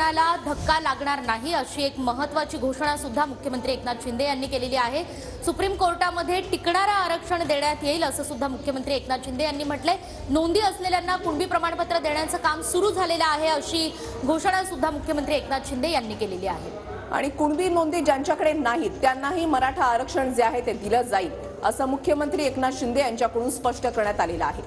आरक्षणाला धक्का लागणार नाही अशी एक महत्त्वाची घोषणा सुद्धा मुख्यमंत्री एकनाथ शिंदे यांनी केलेली आहे। सुप्रीम कोर्टामध्ये टिकणारं आरक्षण देण्यात येईल असं सुद्धा मुख्यमंत्री एकनाथ शिंदे यांनी म्हटलंय। नोंदी असलेल्यांना कुणबी प्रमाणपत्र देण्याचं काम सुरू झालेलं आहे अशी घोषणा सुद्धा मुख्यमंत्री एकनाथ शिंदे यांनी केलेली आहे। आणि कुणबी नोंदी ज्यांच्याकडे नाहीत त्यांनाही मराठा आरक्षण जे आहे ते दिलं जाईल असं मुख्यमंत्री एकनाथ शिंदे यांच्याकडून स्पष्ट करण्यात आलेलं आहे।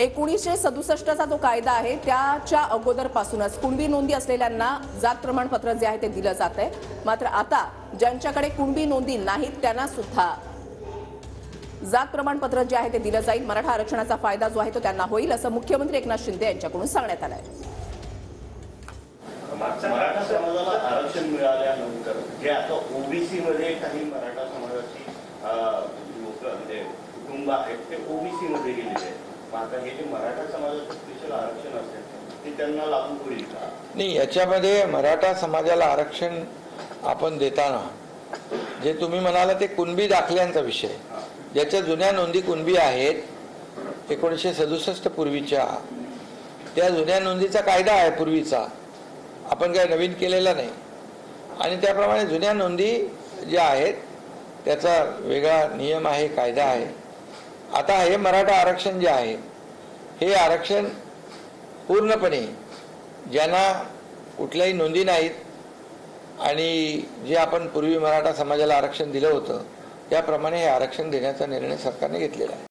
1967चा जो कायदा आहे त्याच्या अगोदरपासूनच कुणबी नोंदी असलेल्यांना जात प्रमाणपत्र जे आहे ते दिलं जातंय। मात्र आता ज्यांच्याकडे कुणबी नोंदी नाहीत त्यांना सुद्धा जात प्रमाणपत्र जे आहे ते दिलं जाईल। मराठा आरक्षणाचा फायदा जो आहे तो त्यांना होईल असं मुख्यमंत्री एकनाथ शिंदे यांच्याकडून सांगण्यात आलं आहे। मराठा समाजाला आरक्षण मिळाल्यानंतर जे आता ओबीसी मध्ये काही मराठा समाजाची लोक म्हणजे कुटुंब आहेत ते ओबीसी मध्ये गेलेले आहेत। आता हे जे मराठा समाजाचं स्पेशल आरक्षण असेल ते त्यांना लागू होईल का? नाही, याच्यामध्ये मराठा समाजाला आरक्षण आपण देताना जे तुम्ही म्हणाला ते कुणबी दाखल्यांचा विषय, ज्याच्या जुन्या नोंदी कुणबी आहेत 1967 पूर्वीच्या, त्या जुन्या नोंदीचा कायदा आहे पूर्वीचा, आपण काय नवीन केलेला नाही। आणि त्याप्रमाणे जुन्या नोंदी ज्या आहेत त्याचा वेगळा नियम आहे, कायदा आहे। आता हे मराठा आरक्षण जे आहे हे आरक्षण पूर्णपणे ज्यांना कुठल्याही नोंदी नाहीत आणि जे आपण पूर्वी मराठा समाजाला आरक्षण दिलं होतं त्याप्रमाणे हे आरक्षण देण्याचा निर्णय सरकारने घेतलेला आहे।